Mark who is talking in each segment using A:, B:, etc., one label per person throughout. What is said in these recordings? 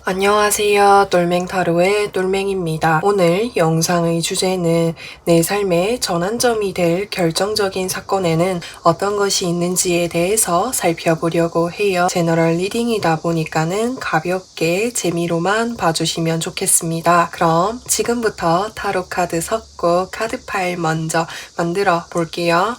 A: 안녕하세요. 똘맹타로의 똘맹입니다. 오늘 영상의 주제는 내 삶의 전환점이 될 결정적인 사건에는 어떤 것이 있는지에 대해서 살펴보려고 해요. 제너럴 리딩이다 보니까는 가볍게 재미로만 봐주시면 좋겠습니다. 그럼 지금부터 타로 카드 섞고 카드 파일 먼저 만들어 볼게요.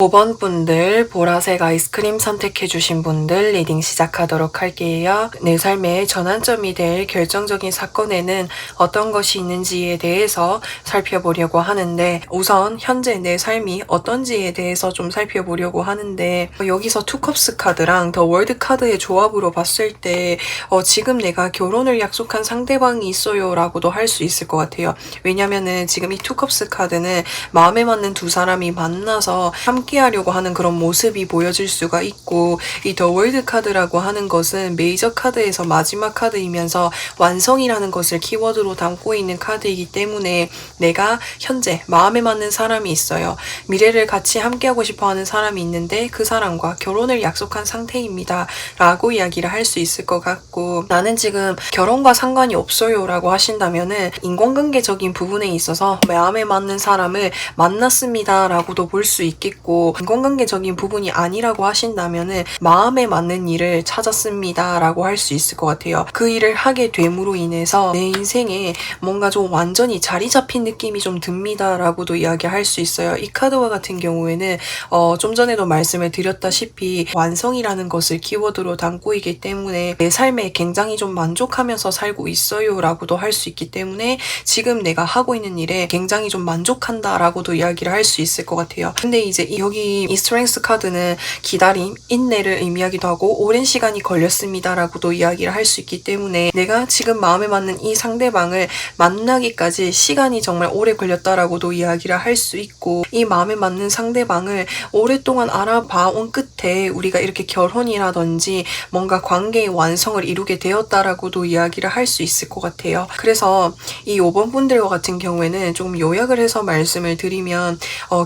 A: 오 번 분들 보라색 아이스크림 선택해주신 분들 리딩 시작하도록 할게요. 내 삶의 전환점이 될 결정적인 사건에는 어떤 것이 있는지에 대해서 살펴보려고 하는데 우선 현재 내 삶이 어떤지에 대해서 좀 살펴보려고 하는데 여기서 투컵스 카드랑 더 월드 카드의 조합으로 봤을 때 지금 내가 결혼을 약속한 상대방이 있어요 라고도 할 수 있을 것 같아요. 왜냐면은 지금 이 투컵스 카드는 마음에 맞는 두 사람이 만나서 함께 하려고 하는 그런 모습이 보여질 수가 있고 이 더 월드 카드라고 하는 것은 메이저 카드에서 마지막 카드이면서 완성이라는 것을 키워드로 담고 있는 카드이기 때문에 내가 현재 마음에 맞는 사람이 있어요. 미래를 같이 함께하고 싶어하는 사람이 있는데 그 사람과 결혼을 약속한 상태입니다 라고 이야기를 할 수 있을 것 같고 나는 지금 결혼과 상관이 없어요 라고 하신다면은 인간관계적인 부분에 있어서 마음에 맞는 사람을 만났습니다 라고도 볼 수 있겠고 인간관계적인 부분이 아니라고 하신다면은 마음에 맞는 일을 찾았습니다 라고 할 수 있을 것 같아요. 그 일을 하게 됨으로 인해서 내 인생에 뭔가 좀 완전히 자리 잡힌 느낌이 좀 듭니다 라고도 이야기할 수 있어요. 이 카드와 같은 경우에는 좀 전에도 말씀을 드렸다시피 완성이라는 것을 키워드로 담고 있기 때문에 내 삶에 굉장히 좀 만족하면서 살고 있어요 라고도 할 수 있기 때문에 지금 내가 하고 있는 일에 굉장히 좀 만족한다 라고도 이야기를 할 수 있을 것 같아요. 근데 이제 여기 이 스트렝스 카드는 기다림, 인내를 의미하기도 하고 오랜 시간이 걸렸습니다 라고도 이야기를 할 수 있기 때문에 내가 지금 마음에 맞는 이 상대방을 만나기까지 시간이 정말 오래 걸렸다라고도 이야기를 할 수 있고 이 마음에 맞는 상대방을 오랫동안 알아봐 온 끝에 우리가 이렇게 결혼이라든지 뭔가 관계의 완성을 이루게 되었다라고도 이야기를 할 수 있을 것 같아요. 그래서 이 5번 분들과 같은 경우에는 조금 요약을 해서 말씀을 드리면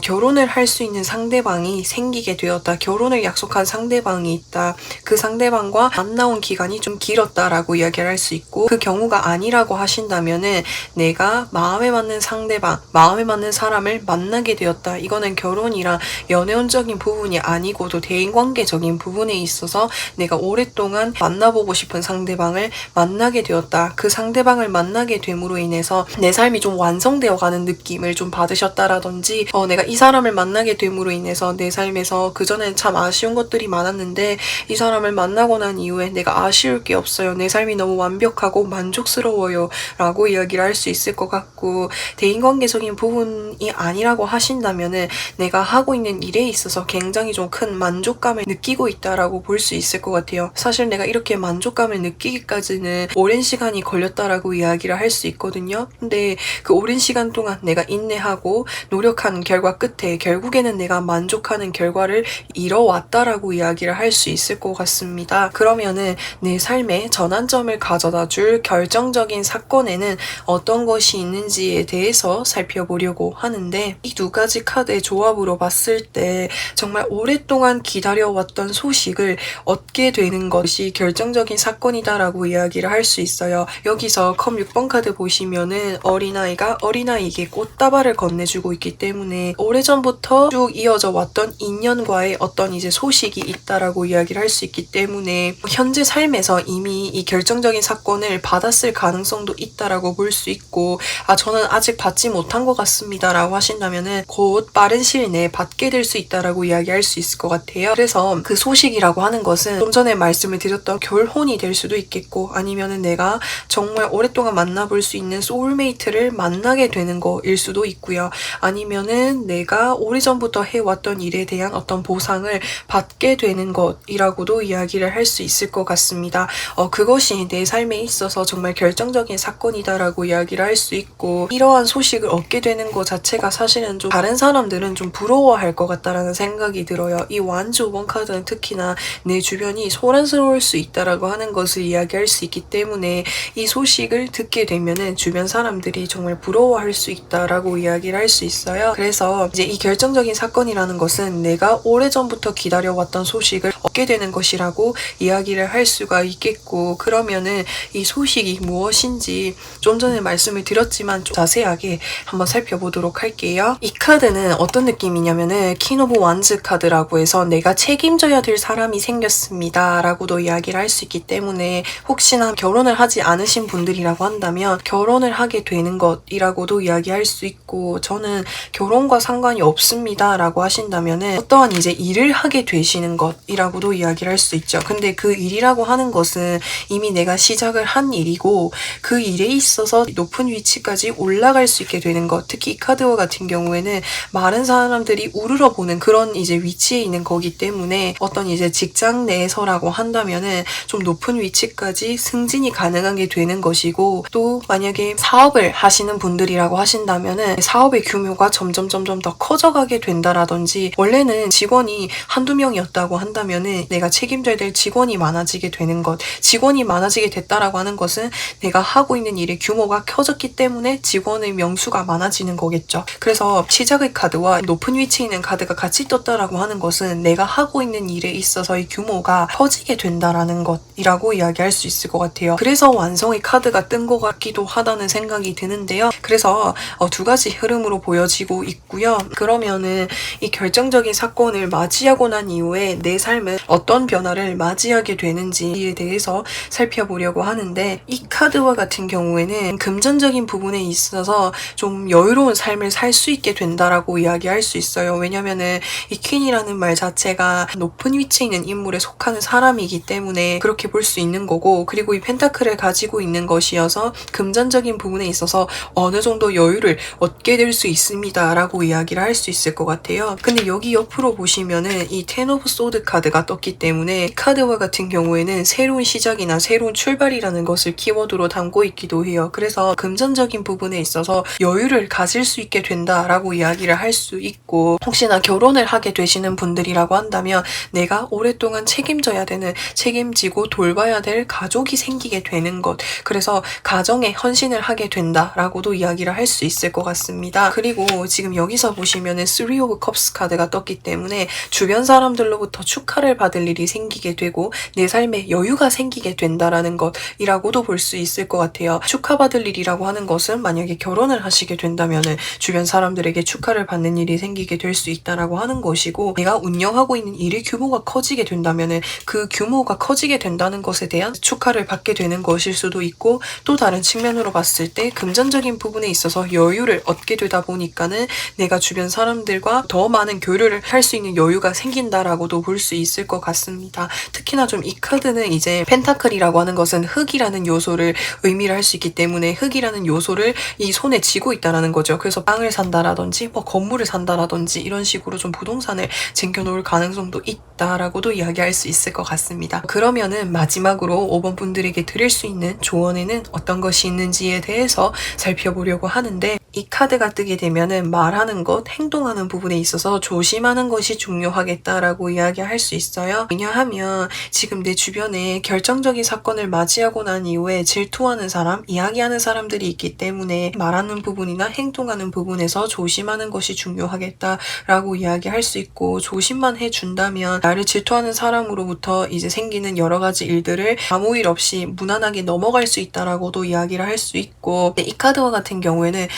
A: 결혼을 할 수 있는 상대 상대방이 생기게 되었다. 결혼을 약속한 상대방이 있다. 그 상대방과 만나온 기간이 좀 길었다라고 이야기를 할 수 있고, 그 경우가 아니라고 하신다면은 내가 마음에 맞는 상대방, 마음에 맞는 사람을 만나게 되었다. 이거는 결혼이랑 연애운적인 부분이 아니고도 대인관계적인 부분에 있어서 내가 오랫동안 만나보고 싶은 상대방을 만나게 되었다. 그 상대방을 만나게 됨으로 인해서 내 삶이 좀 완성되어 가는 느낌을 좀 받으셨다라든지, 내가 이 사람을 만나게 됨으로 인해서 내 삶에서 그전엔 참 아쉬운 것들이 많았는데 이 사람을 만나고 난 이후에 내가 아쉬울 게 없어요. 내 삶이 너무 완벽하고 만족스러워요. 라고 이야기를 할 수 있을 것 같고, 대인관계적인 부분이 아니라고 하신다면은 내가 하고 있는 일에 있어서 굉장히 좀 큰 만족감을 느끼고 있다라고 볼 수 있을 것 같아요. 사실 내가 이렇게 만족감을 느끼기까지는 오랜 시간이 걸렸다라고 이야기를 할 수 있거든요. 근데 그 오랜 시간 동안 내가 인내하고 노력한 결과 끝에 결국에는 내가 만족하는 결과를 이뤄왔다라고 이야기를 할 수 있을 것 같습니다. 그러면은 내 삶에 전환점을 가져다 줄 결정적인 사건에는 어떤 것이 있는지에 대해서 살펴보려고 하는데, 이 두 가지 카드의 조합으로 봤을 때 정말 오랫동안 기다려왔던 소식을 얻게 되는 것이 결정적인 사건이다라고 이야기를 할 수 있어요. 여기서 컵 6번 카드 보시면은 어린아이가 어린아이에게 꽃다발을 건네주고 있기 때문에 오래전부터 쭉 이어져 왔던 인연과의 어떤 이제 소식이 있다라고 이야기를 할 수 있기 때문에 현재 삶에서 이미 이 결정적인 사건을 받았을 가능성도 있다라고 볼 수 있고, 저는 아직 받지 못한 것 같습니다 라고 하신다면은 곧 빠른 시일 내에 받게 될 수 있다라고 이야기할 수 있을 것 같아요. 그래서 그 소식이라고 하는 것은 좀 전에 말씀을 드렸던 결혼이 될 수도 있겠고, 아니면은 내가 정말 오랫동안 만나볼 수 있는 소울메이트를 만나게 되는 거일 수도 있고요. 아니면은 내가 오래전부터 해왔던 일에 대한 어떤 보상을 받게 되는 것이라고도 이야기를 할 수 있을 것 같습니다. 그것이 내 삶에 있어서 정말 결정적인 사건이다라고 이야기를 할 수 있고, 이러한 소식을 얻게 되는 것 자체가 사실은 좀 다른 사람들은 좀 부러워할 것 같다라는 생각이 들어요. 이 완즈 5번 카드는 특히나 내 주변이 소란스러울 수 있다라고 하는 것을 이야기할 수 있기 때문에 이 소식을 듣게 되면은 주변 사람들이 정말 부러워할 수 있다라고 이야기를 할 수 있어요. 그래서 이제 이 결정적인 사건이라는 것은 내가 오래전부터 기다려왔던 소식을 얻게 되는 것이라고 이야기를 할 수가 있겠고, 그러면은 이 소식이 무엇인지 좀 전에 말씀을 드렸지만 좀 자세하게 한번 살펴보도록 할게요. 이 카드는 어떤 느낌이냐면은 퀸 오브 완즈 카드라고 해서 내가 책임져야 될 사람이 생겼습니다 라고도 이야기를 할 수 있기 때문에, 혹시나 결혼을 하지 않으신 분들이라고 한다면 결혼을 하게 되는 것이라고도 이야기할 수 있고, 저는 결혼과 상관이 없습니다 라고 하신다면은 어떠한 이제 일을 하게 되시는 것이라고도 이야기를 할 수 있죠. 근데 그 일이라고 하는 것은 이미 내가 시작을 한 일이고, 그 일에 있어서 높은 위치까지 올라갈 수 있게 되는 것, 특히 이 카드와 같은 경우에는 많은 사람들이 우르러 보는 그런 이제 위치에 있는 거기 때문에 어떤 이제 직장 내에서라고 한다면은 좀 높은 위치까지 승진이 가능하게 되는 것이고, 또 만약에 사업을 하시는 분들이라고 하신다면은 사업의 규모가 점점 더 커져가게 된다라든지, 원래는 직원이 한두 명이었다고 한다면은 내가 책임져야 될 직원이 많아지게 되는 것, 직원이 많아지게 됐다라고 하는 것은 내가 하고 있는 일의 규모가 커졌기 때문에 직원의 명수가 많아지는 거겠죠. 그래서 시작의 카드와 높은 위치에 있는 카드가 같이 떴다라고 하는 것은 내가 하고 있는 일에 있어서의 규모가 커지게 된다라는 것이라고 이야기할 수 있을 것 같아요. 그래서 완성의 카드가 뜬 것 같기도 하다는 생각이 드는데요. 그래서 두 가지 흐름으로 보여지고 있고요. 그러면은 이 결정적인 사건을 맞이하고 난 이후에 내 삶은 어떤 변화를 맞이하게 되는지에 대해서 살펴보려고 하는데, 이 카드와 같은 경우에는 금전적인 부분에 있어서 좀 여유로운 삶을 살 수 있게 된다라고 이야기할 수 있어요. 왜냐면은 이 퀸이라는 말 자체가 높은 위치에 있는 인물에 속하는 사람이기 때문에 그렇게 볼 수 있는 거고, 그리고 이 펜타클을 가지고 있는 것이어서 금전적인 부분에 있어서 어느 정도 여유를 얻게 될 수 있습니다 라고 이야기를 할 수 있을 것 같아요. 근데 여기 옆으로 보시면은 이 텐 오브 소드 카드가 떴기 때문에 이 카드와 같은 경우에는 새로운 시작이나 새로운 출발이라는 것을 키워드로 담고 있기도 해요. 그래서 금전적인 부분에 있어서 여유를 가질 수 있게 된다라고 이야기를 할 수 있고, 혹시나 결혼을 하게 되시는 분들이라고 한다면 내가 오랫동안 책임져야 되는, 책임지고 돌봐야 될 가족이 생기게 되는 것, 그래서 가정에 헌신을 하게 된다라고도 이야기를 할 수 있을 것 같습니다. 그리고 지금 여기서 보시면은 3 of Cups 카드가 떴기 때문에 주변 사람들로부터 축하를 받을 일이 생기게 되고 내 삶에 여유가 생기게 된다라는 것이라고도 볼 수 있을 것 같아요. 축하받을 일이라고 하는 것은 만약에 결혼을 하시게 된다면은 주변 사람들에게 축하를 받는 일이 생기게 될 수 있다라고 하는 것이고, 내가 운영하고 있는 일의 규모가 커지게 된다면은 그 규모가 커지게 된다는 것에 대한 축하를 받게 되는 것일 수도 있고, 또 다른 측면으로 봤을 때 금전적인 부분에 있어서 여유를 얻게 되다 보니까는 내가 주변 사람들과 더 많은 교류를 할 수 있는 여유가 생긴다라고도 볼 수 있을 것 같습니다. 특히나 좀 이 카드는 이제 펜타클이라고 하는 것은 흙이라는 요소를 의미를 할 수 있기 때문에 흙이라는 요소를 이 손에 쥐고 있다라는 거죠. 그래서 땅을 산다라든지 뭐 건물을 산다라든지 이런 식으로 좀 부동산을 쟁겨놓을 가능성도 있다라고도 이야기할 수 있을 것 같습니다. 그러면은 마지막으로 5번 분들에게 드릴 수 있는 조언에는 어떤 것이 있는지에 대해서 살펴보려고 하는데, 이 카드가 뜨게 되면은 말하는 것, 행동하는 부분에 있어서 조심하는 것이 중요하겠다라고 이야기할 수 있어요. 왜냐하면 지금 내 주변에 결정적인 사건을 맞이하고 난 이후에 질투하는 사람, 이야기하는 사람들이 있기 때문에 말하는 부분이나 행동하는 부분에서 조심하는 것이 중요하겠다라고 이야기할 수 있고, 조심만 해준다면 나를 질투하는 사람으로부터 이제 생기는 여러 가지 일들을 아무 일 없이 무난하게 넘어갈 수 있다라고도 이야기를 할 수 있고, 이 카드와 같은 경우에는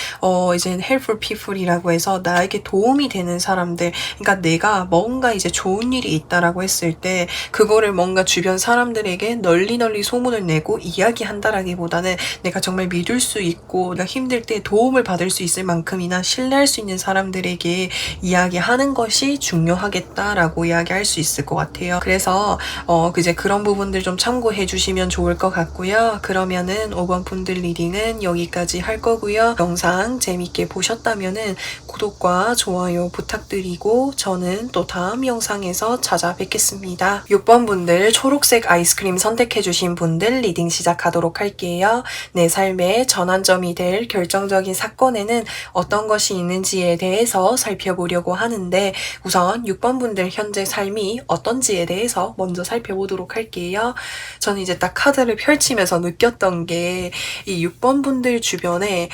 A: 이제 helpful people이라고 해서 나에게 도움이 되는 사람들, 그러니까 내가 뭔가 이제 좋은 일이 있다라고 했을 때 그거를 뭔가 주변 사람들에게 널리 소문을 내고 이야기한다라기보다는 내가 정말 믿을 수 있고 내가 힘들 때 도움을 받을 수 있을 만큼이나 신뢰할 수 있는 사람들에게 이야기하는 것이 중요하겠다라고 이야기할 수 있을 것 같아요. 그래서 이제 그런 부분들 좀 참고해 주시면 좋을 것 같고요. 그러면은 5번 분들 리딩은 여기까지 할 거고요. 영상 재밌게 보셨다면은 구독과 좋아요 부탁드리고 저는 또 다음 영상에서 찾아뵙겠습니다. 6번 분들 초록색 아이스크림 선택해주신 분들 리딩 시작하도록 할게요. 내 삶의 전환점이 될 결정적인 사건에는 어떤 것이 있는지에 대해서 살펴보려고 하는데, 우선 6번 분들 현재 삶이 어떤지에 대해서 먼저 살펴보도록 할게요. 저는 이제 딱 카드를 펼치면서 느꼈던 게 이 6번 분들 주변에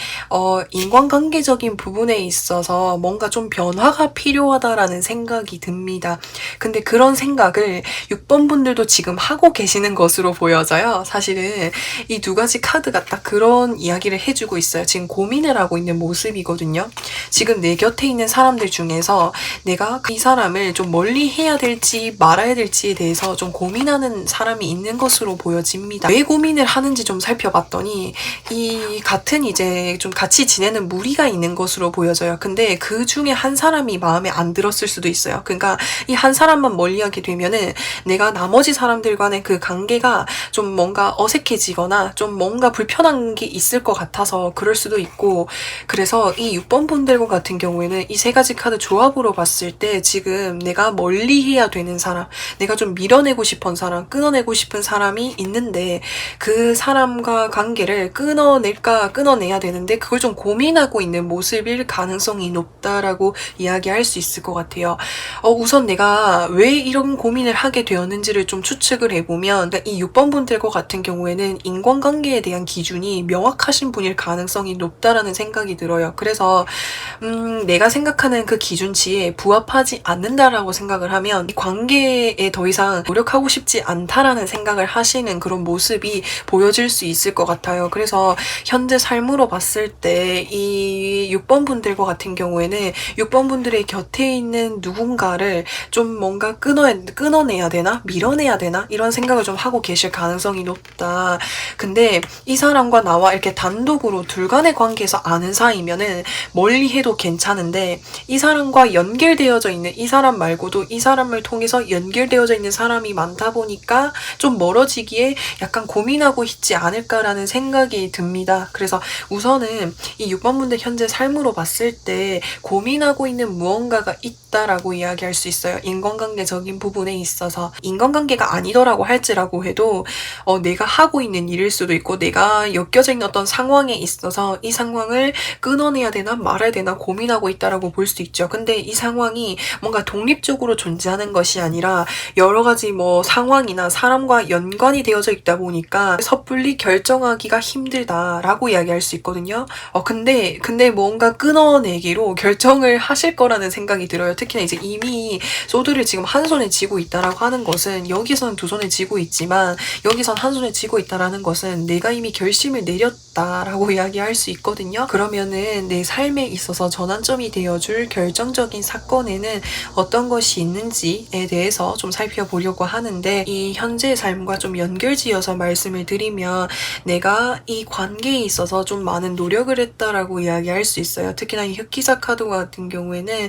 A: 인간관계적인 부분에 있어서 뭔가 좀 변화가 필요하다라는 생각이 듭니다. 근데 그런 생각을 6번 분들도 지금 하고 계시는 것으로 보여져요. 사실은 이 두 가지 카드가 딱 그런 이야기를 해주고 있어요. 지금 고민을 하고 있는 모습이거든요. 지금 내 곁에 있는 사람들 중에서 내가 이 사람을 좀 멀리 해야 될지 말아야 될지에 대해서 좀 고민하는 사람이 있는 것으로 보여집니다. 왜 고민을 하는지 좀 살펴봤더니 이 같은 이제 좀 같이 지내는 무리가 있는 것으로 보여져요. 근데 그 중에 한 사람이 마음에 안 들었을 수도 있어요. 그러니까 이 한 사람만 멀리하게 되면은 내가 나머지 사람들 간의 그 관계가 좀 뭔가 어색해지거나 좀 뭔가 불편한 게 있을 것 같아서 그럴 수도 있고, 그래서 이 6번 분들과 같은 경우에는 이 세 가지 카드 조합으로 봤을 때 지금 내가 멀리해야 되는 사람, 내가 좀 밀어내고 싶은 사람, 끊어내고 싶은 사람이 있는데 그 사람과 관계를 끊어내야 되는데 그걸 좀 고민하고 있는 모습일 가능성이 높다라고 이야기할 수 있을 것 같아요. 우선 내가 왜 이런 고민을 하게 되었는지를 좀 추측을 해보면, 그러니까 이 6번 분들과 같은 경우에는 인간관계에 대한 기준이 명확하신 분일 가능성이 높다라는 생각이 들어요. 그래서 내가 생각하는 그 기준치에 부합하지 않는다라고 생각을 하면 이 관계에 더 이상 노력하고 싶지 않다라는 생각을 하시는 그런 모습이 보여질 수 있을 것 같아요. 그래서 현재 삶으로 봤을 때 이 6번 분들과 같은 경우에는 6번 분들의 곁에 있는 누군가를 좀 뭔가 끊어내야 되나? 밀어내야 되나? 이런 생각을 좀 하고 계실 가능성이 높다. 근데 이 사람과 나와 이렇게 단독으로 둘 간의 관계에서 아는 사이면은 멀리 해도 괜찮은데, 이 사람과 연결되어져 있는 이 사람 말고도 이 사람을 통해서 연결되어져 있는 사람이 많다 보니까 좀 멀어지기에 약간 고민하고 있지 않을까라는 생각이 듭니다. 그래서 우선은 이 6번 분들 현재 삶으로 봤을 때 고민하고 있는 무언가가 있다 있다라고 이야기할 수 있어요. 인간관계적인 부분에 있어서. 인간관계가 아니더라고 할지라고 해도 내가 하고 있는 일일 수도 있고 내가 엮여져 있는 어떤 상황에 있어서 이 상황을 끊어내야 되나 말아야 되나 고민하고 있다라고 볼 수 있죠. 근데 이 상황이 뭔가 독립적으로 존재하는 것이 아니라 여러 가지 뭐 상황이나 사람과 연관이 되어져 있다 보니까 섣불리 결정하기가 힘들다라고 이야기할 수 있거든요. 근데 뭔가 끊어내기로 결정을 하실 거라는 생각이 들어요. 특히나 이제 이미 소드를 지금 한 손에 쥐고 있다라고 하는 것은 여기선 두 손에 쥐고 있지만 여기선 한 손에 쥐고 있다라는 것은 내가 이미 결심을 내렸다라고 이야기할 수 있거든요. 그러면은 내 삶에 있어서 전환점이 되어줄 결정적인 사건에는 어떤 것이 있는지에 대해서 좀 살펴보려고 하는데 이 현재의 삶과 좀 연결지어서 말씀을 드리면 내가 이 관계에 있어서 좀 많은 노력을 했다라고 이야기할 수 있어요. 특히나 이 흑기사 카드 같은 경우에는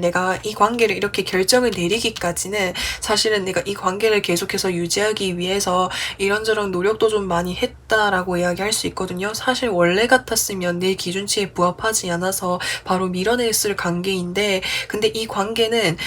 A: 내가 이 관계를 이렇게 결정을 내리기까지는 사실은 내가 이 관계를 계속해서 유지하기 위해서 이런저런 노력도 좀 많이 했다라고 이야기할 수 있거든요. 사실 원래 같았으면 내 기준치에 부합하지 않아서 바로 밀어냈을 관계인데 근데 이 관계는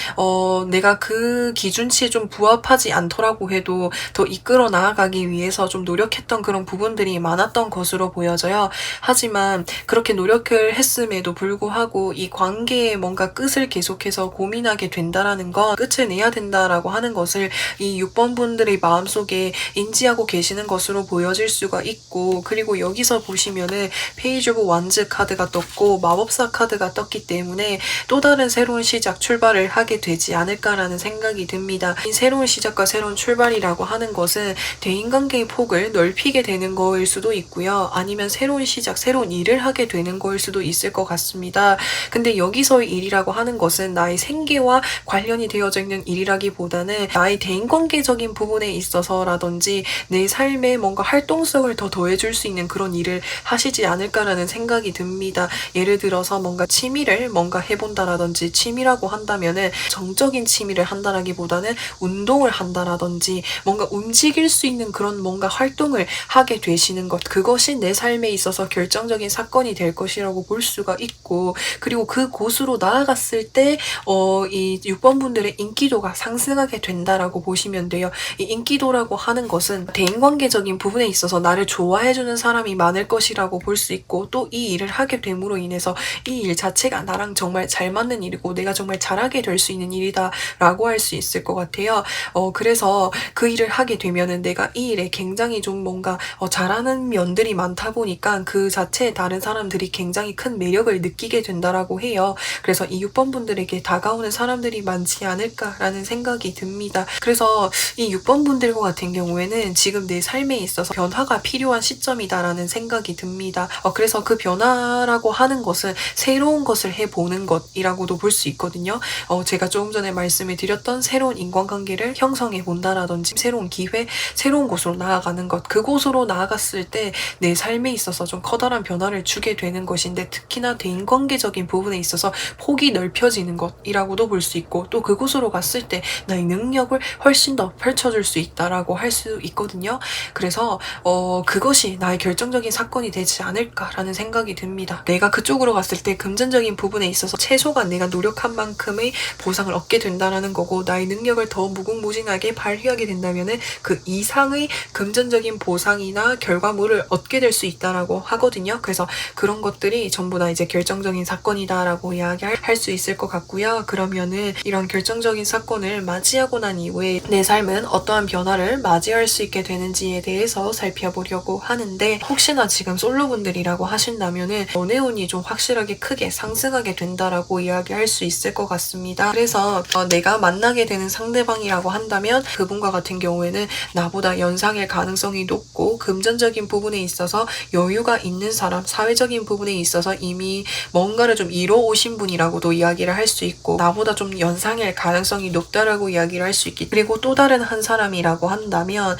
A: 내가 그 기준치에 좀 부합하지 않더라고 해도 더 이끌어 나아가기 위해서 좀 노력했던 그런 부분들이 많았던 것으로 보여져요. 하지만 그렇게 노력을 했음에도 불구하고 이 관계에 뭔가 끝을 계속해서 고민하게 된다라는 건 끝을 내야 된다라고 하는 것을 이 6번 분들의 마음속에 인지하고 계시는 것으로 보여질 수가 있고 그리고 여기서 보시면은 페이지 오브 완즈 카드가 떴고 마법사 카드가 떴기 때문에 또 다른 새로운 시작 출발을 하게 되지 않을까라는 생각이 듭니다. 이 새로운 시작과 새로운 출발이라고 하는 것은 대인관계의 폭을 넓히게 되는 거일 수도 있고요. 아니면 새로운 시작, 새로운 일을 하게 되는 거일 수도 있을 것 같습니다. 근데 여기서의 일이라고 하는 것은 나의 생계와 관련이 되어져 있는 일이라기보다는 나의 대인관계적인 부분에 있어서라든지 내 삶에 뭔가 활동성을 더 더해줄 수 있는 그런 일을 하시지 않을까라는 생각이 듭니다. 예를 들어서 뭔가 취미를 뭔가 해본다라든지 취미라고 한다면은 정적인 취미를 한다라기보다는 운동을 한다라든지 뭔가 움직일 수 있는 그런 뭔가 활동을 하게 되시는 것 그것이 내 삶에 있어서 결정적인 사건이 될 것이라고 볼 수가 있고 그리고 그 곳으로 나아갔을 때 이 6번 분들의 인기도가 상승하게 된다라고 보시면 돼요. 이 인기도라고 하는 것은 대인관계적인 부분에 있어서 나를 좋아해주는 사람이 많을 것이라고 볼 수 있고 또 이 일을 하게 됨으로 인해서 이 일 자체가 나랑 정말 잘 맞는 일이고 내가 정말 잘하게 될 수 있는 일이다 라고 할 수 있을 것 같아요. 그래서 그 일을 하게 되면은 내가 이 일에 굉장히 좀 뭔가 잘하는 면들이 많다 보니까 그 자체에 다른 사람들이 굉장히 큰 매력을 느끼게 된다라고 해요. 그래서 이 6번 분들에게 다가오는 사람들이 많지 않을까라는 생각이 듭니다. 그래서 이 6번 분들과 같은 경우에는 지금 내 삶에 있어서 변화가 필요한 시점이다라는 생각이 듭니다. 그래서 그 변화라고 하는 것은 새로운 것을 해보는 것이라고도 볼 수 있거든요. 제가 조금 전에 말씀을 드렸던 새로운 인간관계를 형성해 본다라든지 새로운 기회, 새로운 곳으로 나아가는 것 그곳으로 나아갔을 때 내 삶에 있어서 좀 커다란 변화를 주게 되는 것인데 특히나 대인관계적인 부분에 있어서 폭이 넓혀지는 것이라고도 볼 수 있고 또 그곳으로 갔을 때 나의 능력을 훨씬 더 펼쳐줄 수 있다라고 할 수 있거든요. 그래서 그것이 나의 결정적인 사건이 되지 않을까라는 생각이 듭니다. 내가 그쪽으로 갔을 때 금전적인 부분에 있어서 최소한 내가 노력한 만큼의 보상을 얻게 된다라는 거고 나의 능력을 더 무궁무진하게 발휘하게 된다면은 그 이상의 금전적인 보상이나 결과물을 얻게 될 수 있다라고 하거든요. 그래서 그런 것들이 전부 다 이제 결정적인 사건이다라고 이야기할 수 있을 것 같고요. 그러면은 이런 결정적인 사건을 맞이하고 난 이후에 내 삶은 어떠한 변화를 맞이할 수 있게 되는지에 대해서 살펴보려고 하는데 혹시나 지금 솔로분들이라고 하신다면은 연애운이 좀 확실하게 크게 상승하게 된다라고 이야기할 수 있을 것 같습니다. 그래서 내가 만나게 되는 상대방이라고 한다면 그분과 같은 경우에는 나보다 연상일 가능성이 높고 금전적인 부분에 있어서 여유가 있는 사람, 사회적인 부분에 있어서 이미 뭔가를 좀 이뤄오신 분이라고도 이야기를 할 수 있고 나보다 좀 연상일 가능성이 높다라고 이야기를 할 수 있기 그리고 또 다른 한 사람이라고 한다면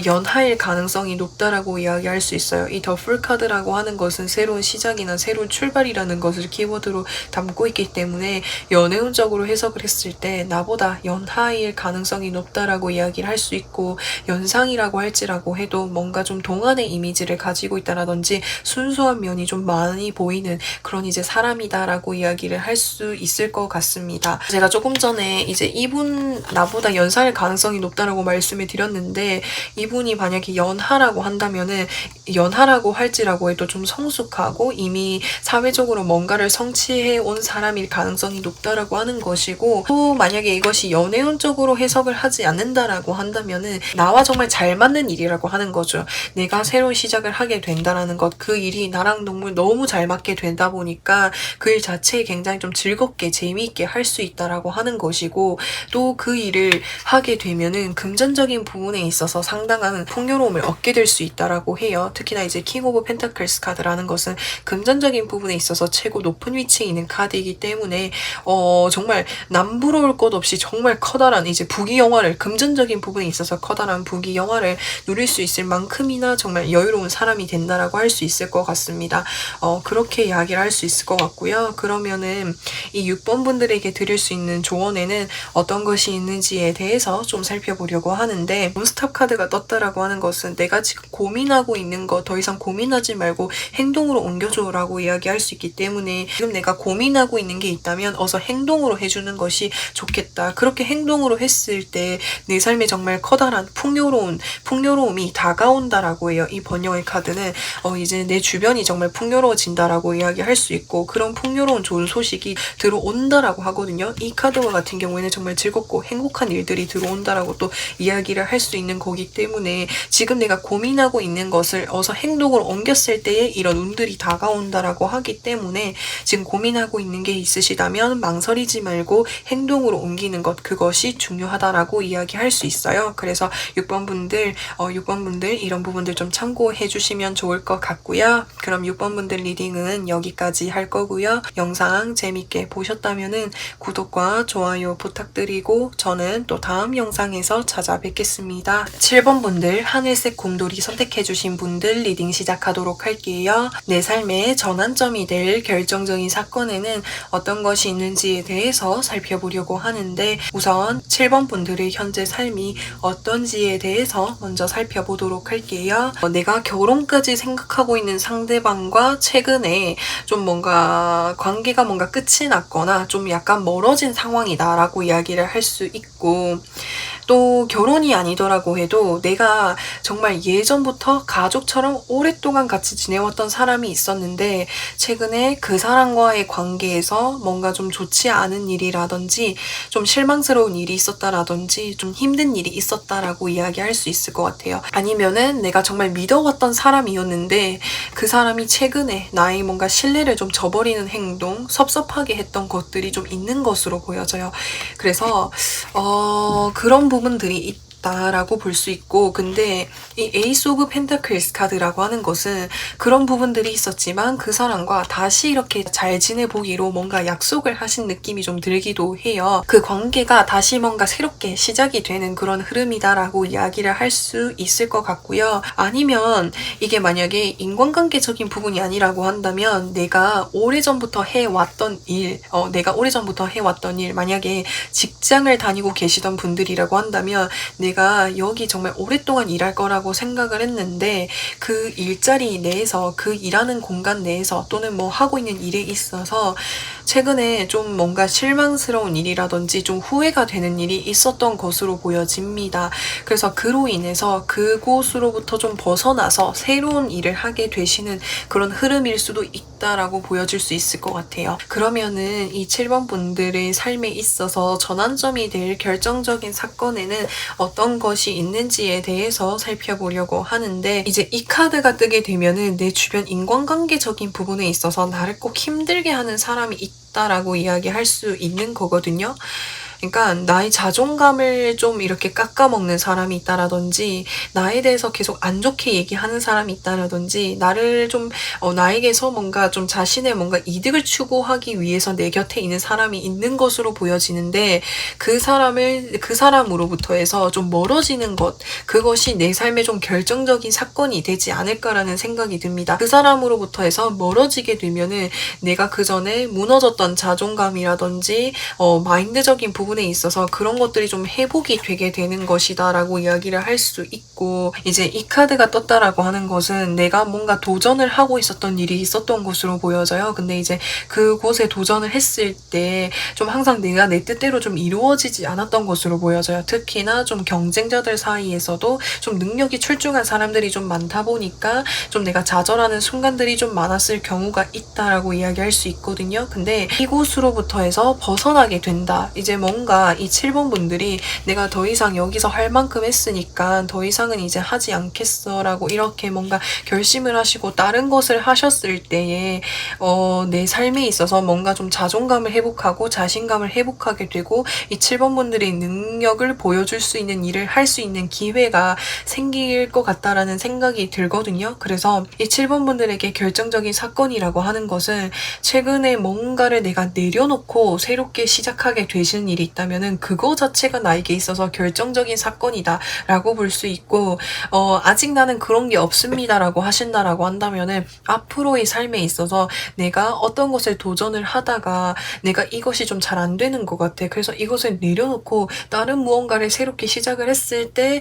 A: 연하일 가능성이 높다라고 이야기할 수 있어요. 이 더풀 카드라고 하는 것은 새로운 시작이나 새로운 출발이라는 것을 키워드로 담고 있기 때문에 연애운적으로 해석을 했을 때 나보다 연하일 가능성이 높다라고 이야기를 할 수 있고 연상이라고 할지라고 해도 뭔가 좀 동안의 이미지를 가지고 있다라든지 순수한 면이 좀 많이 보이는 그런 이제 사람이다라고 된다라고 이야기를 할 수 있을 것 같습니다. 제가 조금 전에 이제 이분 나보다 연상일 가능성이 높다라고 말씀을 드렸는데, 이분이 만약에 연하라고 한다면은, 연하라고 할지라고 해도 좀 성숙하고 이미 사회적으로 뭔가를 성취해 온 사람일 가능성이 높다라고 하는 것이고, 또 만약에 이것이 연애운적으로 해석을 하지 않는다라고 한다면은 나와 정말 잘 맞는 일이라고 하는 거죠. 내가 새로운 시작을 하게 된다라는 것, 그 일이 나랑 너무 잘 맞게 되다 보니까 그 일 자체에 굉장히 좀 즐겁게 재미있게 할 수 있다라고 하는 것이고, 또 그 일을 하게 되면은 금전적인 부분에 있어서 상당한 풍요로움을 얻게 될 수 있다라고 해요. 특히나 이제 킹 오브 펜타클스 카드라는 것은 금전적인 부분에 있어서 최고 높은 위치에 있는 카드이기 때문에 정말 남부러울 것 없이 정말 커다란 이제 부귀영화를, 금전적인 부분에 있어서 커다란 부귀영화를 누릴 수 있을 만큼이나 정말 여유로운 사람이 된다라고 할 수 있을 것 같습니다. 그렇게 이야기를 할 수 있을 것 같고요. 그러면은 이 6번 분들에게 드릴 수 있는 조언에는 어떤 것이 있는지에 대해서 좀 살펴보려고 하는데, 몬스탑 카드가 떴다라고 하는 것은 내가 지금 고민하고 있는 거 더 이상 고민하지 말고 행동으로 옮겨줘 라고 이야기할 수 있기 때문에, 지금 내가 고민하고 있는 게 있다면 어서 행동으로 해주는 것이 좋겠다. 그렇게 행동으로 했을 때 내 삶에 정말 커다란 풍요로움이 다가온다라고 해요. 이 번영의 카드는 이제 내 주변이 정말 풍요로워진다라고 이야기할 수 있고, 그런 풍요로운 좋은 소식이 들어온다라고 하거든요. 이 카드와 같은 경우에는 정말 즐겁고 행복한 일들이 들어온다라고 또 이야기를 할 수 있는 거기 때문에, 지금 내가 고민하고 있는 것을 어서 행동으로 옮겼을 때에 이런 운들이 다가온다라고 하기 때문에, 지금 고민하고 있는 게 있으시다면 망설이지 말고 행동으로 옮기는 것, 그것이 중요하다라고 이야기할 수 있어요. 그래서 6번 분들 이런 부분들 좀 참고해 주시면 좋을 것 같고요. 그럼 6번 분들 리딩은 여기까지 할 거고요. 영상 재밌게 보셨다면은 구독과 좋아요 부탁드리고, 저는 또 다음 영상에서 찾아뵙겠습니다. 7번 분들 하늘색 곰돌이 선택해 주신 분들 리딩 시작하도록 할게요. 내 삶의 전환점이 될 결정적인 사건에는 어떤 것이 있는지에 대해서 살펴보려고 하는데, 우선 7번 분들의 현재 삶이 어떤지에 대해서 먼저 살펴보도록 할게요. 내가 결혼까지 생각하고 있는 상대방과 최근에 좀 뭔가 관계가 뭔가 끝이 났거나 좀 약간 멀어진 상황이다 라고 이야기를 할 수 있고, 또 결혼이 아니더라고 해도 내가 정말 예전부터 가족처럼 오랫동안 같이 지내왔던 사람이 있었는데, 최근에 그 사람과의 관계에서 뭔가 좀 좋지 않은 일이라든지 좀 실망스러운 일이 있었다라든지 좀 힘든 일이 있었다라고 이야기할 수 있을 것 같아요. 아니면은 내가 정말 믿어왔던 사람이었는데 그 사람이 최근에 나의 뭔가 신뢰를 좀 저버리는 행동, 섭섭하게 했던 것들이 좀 있는 것으로 보여져요. 그래서 그런 부분들이 라고 볼 수 있고, 근데 이 에이스 오브 펜타클스 카드라고 하는 것은 그런 부분들이 있었지만 그 사람과 다시 이렇게 잘 지내보기로 뭔가 약속을 하신 느낌이 좀 들기도 해요. 그 관계가 다시 뭔가 새롭게 시작이 되는 그런 흐름이다라고 이야기를 할 수 있을 것 같고요. 아니면 이게 만약에 인간관계적인 부분이 아니라고 한다면 내가 오래전부터 해왔던 일, 만약에 직장을 다니고 계시던 분들이라고 한다면 내가 여기 정말 오랫동안 일할 거라고 생각을 했는데 그 일자리 내에서, 그 일하는 공간 내에서 또는 뭐 하고 있는 일에 있어서 최근에 좀 뭔가 실망스러운 일이라든지 좀 후회가 되는 일이 있었던 것으로 보여집니다. 그래서 그로 인해서 그곳으로부터 좀 벗어나서 새로운 일을 하게 되시는 그런 흐름일 수도 있다라고 보여질 수 있을 것 같아요. 그러면은 이 7번 분들의 삶에 있어서 전환점이 될 결정적인 사건에는 어떤 것이 있는지에 대해서 살펴보려고 하는데, 이제 이 카드가 뜨게 되면은 내 주변 인간관계적인 부분에 있어서 나를 꼭 힘들게 하는 사람이 있다라고 이야기할 수 있는 거거든요. 그러니까 나의 자존감을 좀 이렇게 깎아먹는 사람이 있다라든지, 나에 대해서 계속 안 좋게 얘기하는 사람이 있다라든지, 나를 좀 나에게서 뭔가 좀 자신의 뭔가 이득을 추구하기 위해서 내 곁에 있는 사람이 있는 것으로 보여지는데, 그 사람으로부터 해서 좀 멀어지는 것, 그것이 내 삶에 좀 결정적인 사건이 되지 않을까라는 생각이 듭니다. 그 사람으로부터 해서 멀어지게 되면은 내가 그 전에 무너졌던 자존감이라든지 마인드적인 부분 부분에 있어서 그런 것들이 좀 회복이 되게 되는 것이다 라고 이야기를 할 수 있고, 이제 이 카드가 떴다라고 하는 것은 내가 뭔가 도전을 하고 있었던 일이 있었던 것으로 보여져요. 근데 이제 그곳에 도전을 했을 때 좀 항상 내가 내 뜻대로 좀 이루어지지 않았던 것으로 보여져요. 특히나 좀 경쟁자들 사이에서도 좀 능력이 출중한 사람들이 좀 많다 보니까 좀 내가 좌절하는 순간들이 좀 많았을 경우가 있다라고 이야기할 수 있거든요. 근데 이곳으로부터 해서 벗어나게 된다. 이제 뭔가 이 7번 분들이 내가 더 이상 여기서 할 만큼 했으니까 더 이상은 이제 하지 않겠어 라고 이렇게 뭔가 결심을 하시고 다른 것을 하셨을 때에 내 삶에 있어서 뭔가 좀 자존감을 회복하고 자신감을 회복하게 되고 이 7번 분들의 능력을 보여줄 수 있는 일을 할 수 있는 기회가 생길 것 같다라는 생각이 들거든요. 그래서 이 7번 분들에게 결정적인 사건이라고 하는 것은 최근에 뭔가를 내가 내려놓고 새롭게 시작하게 되시는 일이 있다면은 그거 자체가 나에게 있어서 결정적인 사건이다 라고 볼 수 있고, 아직 나는 그런 게 없습니다 라고 하신다라고 한다면은 앞으로의 삶에 있어서 내가 어떤 것을 도전을 하다가 내가 이것이 좀 잘 안 되는 것 같아. 그래서 이것을 내려놓고 다른 무언가를 새롭게 시작을 했을 때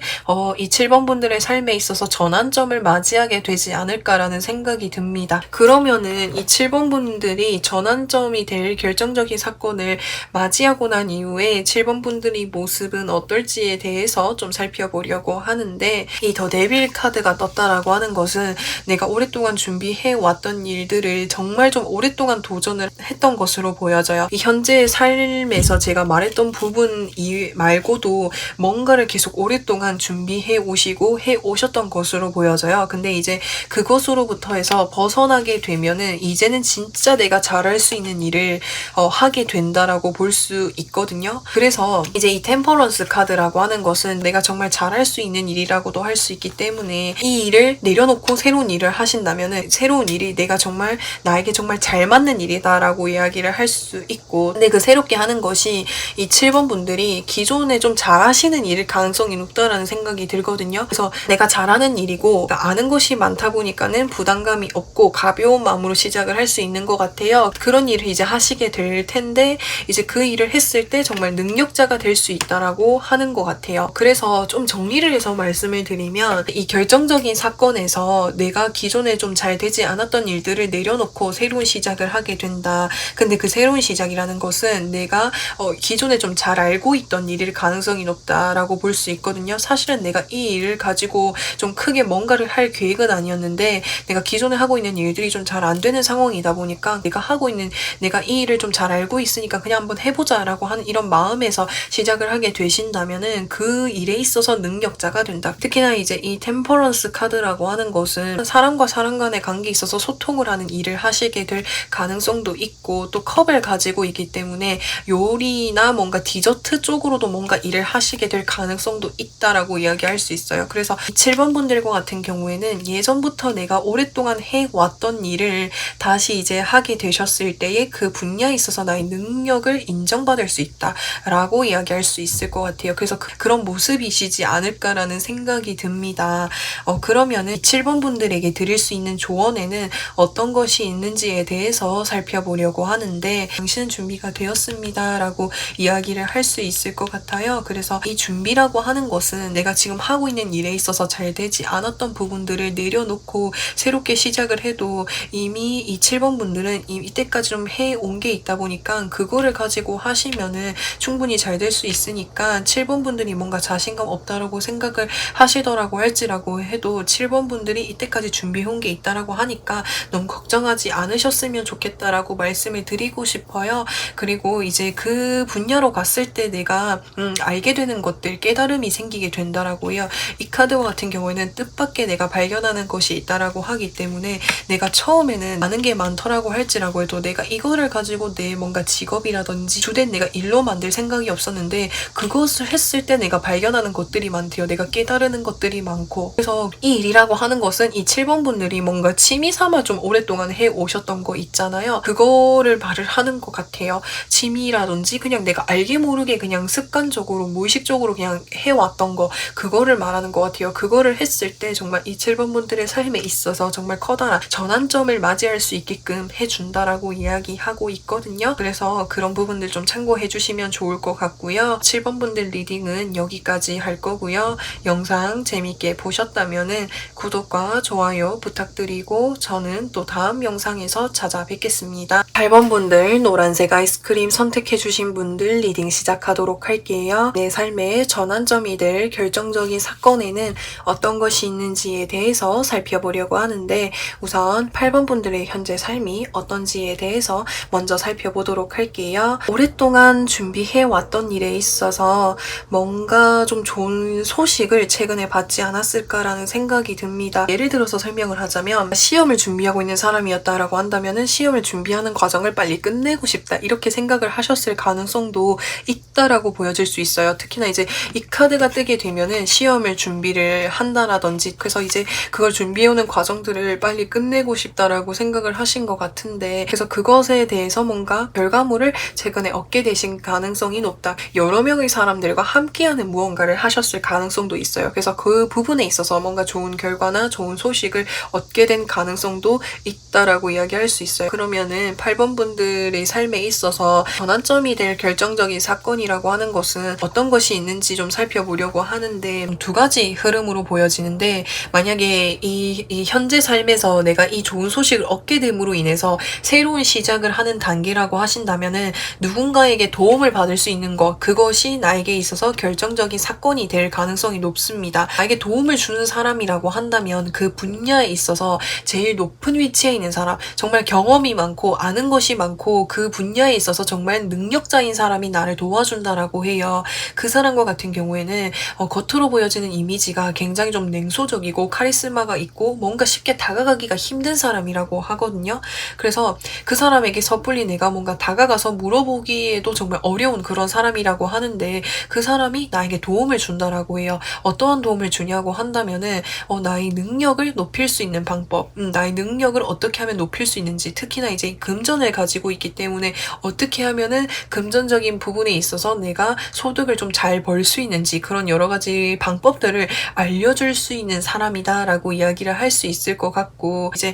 A: 이 7번 분들의 삶에 있어서 전환점을 맞이하게 되지 않을까라는 생각이 듭니다. 그러면은 이 7번 분들이 전환점이 될 결정적인 사건을 맞이하고 난 이후에 7번 분들의 모습은 어떨지에 대해서 좀 살펴보려고 하는데, 이 더 데빌 카드가 떴다라고 하는 것은 내가 오랫동안 준비해 왔던 일들을 정말 좀 오랫동안 도전을 했던 것으로 보여져요. 이 현재의 삶에서 제가 말했던 부분 말고도 뭔가를 계속 오랫동안 준비해 오시고 해 오셨던 것으로 보여져요. 근데 이제 그것으로부터 해서 벗어나게 되면은 이제는 진짜 내가 잘할 수 있는 일을 하게 된다라고 볼 수 있거든요. 그래서 이제 이 템퍼런스 카드라고 하는 것은 내가 정말 잘할 수 있는 일이라고도 할 수 있기 때문에 이 일을 내려놓고 새로운 일을 하신다면은 새로운 일이 내가 정말 나에게 정말 잘 맞는 일이다라고 이야기를 할 수 있고, 근데 그 새롭게 하는 것이 이 7번 분들이 기존에 좀 잘하시는 일일 가능성이 높다라는 생각이 들거든요. 그래서 내가 잘하는 일이고 아는 것이 많다 보니까는 부담감이 없고 가벼운 마음으로 시작을 할 수 있는 것 같아요. 그런 일을 이제 하시게 될 텐데 이제 그 일을 했을 때 정말 능력자가 될 수 있다라고 하는 것 같아요. 그래서 좀 정리를 해서 말씀을 드리면 이 결정적인 사건에서 내가 기존에 좀 잘 되지 않았던 일들을 내려놓고 새로운 시작을 하게 된다. 근데 그 새로운 시작이라는 것은 내가 기존에 좀 잘 알고 있던 일일 가능성이 높다라고 볼 수 있거든요. 사실은 내가 이 일을 가지고 좀 크게 뭔가를 할 계획은 아니었는데 내가 기존에 하고 있는 일들이 좀 잘 안 되는 상황이다 보니까 내가 이 일을 좀 잘 알고 있으니까 그냥 한번 해보자 라고 하는 이런 마음에서 시작을 하게 되신다면은 그 일에 있어서 능력자가 된다. 특히나 이제 이 템퍼런스 카드라고 하는 것은 사람과 사람 간의 관계에 있어서 소통을 하는 일을 하시게 될 가능성도 있고, 또 컵을 가지고 있기 때문에 요리나 뭔가 디저트 쪽으로도 뭔가 일을 하시게 될 가능성도 있다라고 이야기할 수 있어요. 그래서 7번 분들과 같은 경우에는 예전부터 내가 오랫동안 해왔던 일을 다시 이제 하게 되셨을 때에 그 분야에 있어서 나의 능력을 인정받을 수 있다라고 이야기할 수 있을 것 같아요. 그래서 그런 모습이시지 않을까라는 생각이 듭니다. 그러면은 7번 분들에게 드릴 수 있는 조언에는 어떤 것이 있는지에 대해서 살펴보려고 하는데, 당신은 준비가 되었습니다 라고 이야기를 할 수 있을 것 같아요. 그래서 이 준비라고 하는 것은 내가 지금 하고 있는 일에 있어서 잘 되지 않았던 부분들을 내려놓고 새롭게 시작을 해도 이미 이 7번 분들은 이때까지 좀 해온 게 있다 보니까 그거를 가지고 하시면은 충분히 잘 될 수 있으니까, 7번 분들이 뭔가 자신감 없다라고 생각을 하시더라고 할지라고 해도 7번 분들이 이때까지 준비해온 게 있다라고 하니까 너무 걱정하지 않으셨으면 좋겠다라고 말씀을 드리고 싶어요. 그리고 이제 그 분야로 갔을 때 내가 알게 되는 것들, 깨달음이 생기게 된다라고요. 이 카드와 같은 경우에는 뜻밖의 내가 발견하는 것이 있다라고 하기 때문에 내가 처음에는 아는 게 많더라고 할지라고 해도 내가 이거를 가지고 내 뭔가 직업이라든지 주된 내가 일로 만들 생각이 없었는데 그것을 했을 때 내가 발견하는 것들이 많대요. 내가 깨달는 것들이 많고. 그래서 이 일이라고 하는 것은 이 7번 분들이 뭔가 취미 삼아 좀 오랫동안 해 오셨던 거 있잖아요. 그거를 말을 하는 것 같아요. 취미라든지 그냥 내가 알게 모르게 그냥 습관적으로 무의식적으로 그냥 해왔던 거, 그거를 말하는 것 같아요. 그거를 했을 때 정말 이 7번 분들의 삶에 있어서 정말 커다란 전환점을 맞이할 수 있게끔 해준다라고 이야기하고 있거든요. 그래서 그런 부분들 좀 참고해 주시면 하시면 좋을 것 같고요. 7번 분들 리딩은 여기까지 할 거고요. 영상 재밌게 보셨다면은 구독과 좋아요 부탁드리고 저는 또 다음 영상에서 찾아뵙겠습니다. 8번 분들 노란색 아이스크림 선택해주신 분들 리딩 시작하도록 할게요. 내 삶의 전환점이 될 결정적인 사건에는 어떤 것이 있는지에 대해서 살펴보려고 하는데 우선 8번 분들의 현재 삶이 어떤지에 대해서 먼저 살펴보도록 할게요. 오랫동안 준비해왔던 일에 있어서 뭔가 좀 좋은 소식을 최근에 받지 않았을까라는 생각이 듭니다. 예를 들어서 설명을 하자면 시험을 준비하고 있는 사람이었다라고 한다면 시험을 준비하는 과정을 빨리 끝내고 싶다 이렇게 생각을 하셨을 가능성도 있다라고 보여질 수 있어요. 특히나 이제 이 카드가 뜨게 되면은 시험을 준비를 한다라든지 그래서 이제 그걸 준비해오는 과정들을 빨리 끝내고 싶다라고 생각을 하신 것 같은데 그래서 그것에 대해서 뭔가 결과물을 최근에 얻게 되신 가능성이 높다. 여러 명의 사람들과 함께하는 무언가를 하셨을 가능성도 있어요. 그래서 그 부분에 있어서 뭔가 좋은 결과나 좋은 소식을 얻게 된 가능성도 있다라고 이야기할 수 있어요. 그러면은 8번 분들의 삶에 있어서 전환점이 될 결정적인 사건이라고 하는 것은 어떤 것이 있는지 좀 살펴보려고 하는데 두 가지 흐름으로 보여지는데 만약에 이 현재 삶에서 내가 이 좋은 소식을 얻게 됨으로 인해서 새로운 시작을 하는 단계라고 하신다면은 누군가에게 도움을 받을 수 있는 것 그것이 나에게 있어서 결정적인 사건이 될 가능성이 높습니다. 나에게 도움을 주는 사람이라고 한다면 그 분야에 있어서 제일 높은 위치에 있는 사람 정말 경험이 많고 아는 것이 많고 그 분야에 있어서 정말 능력자인 사람이 나를 도와준다라고 해요. 그 사람과 같은 경우에는 겉으로 보여지는 이미지가 굉장히 좀 냉소적이고 카리스마가 있고 뭔가 쉽게 다가가기가 힘든 사람이라고 하거든요. 그래서 그 사람에게 섣불리 내가 뭔가 다가가서 물어보기에도 정말 어려운 그런 사람이라고 하는데 그 사람이 나에게 도움을 준다라고 해요. 어떠한 도움을 주냐고 한다면은 나의 능력을 높일 수 있는 방법, 나의 능력을 어떻게 하면 높일 수 있는지 특히나 이제 금전을 가지고 있기 때문에 어떻게 하면은 금전적인 부분에 있어서 내가 소득을 좀 잘 벌 수 있는지 그런 여러 가지 방법들을 알려줄 수 있는 사람이다라고 이야기를 할 수 있을 것 같고 이제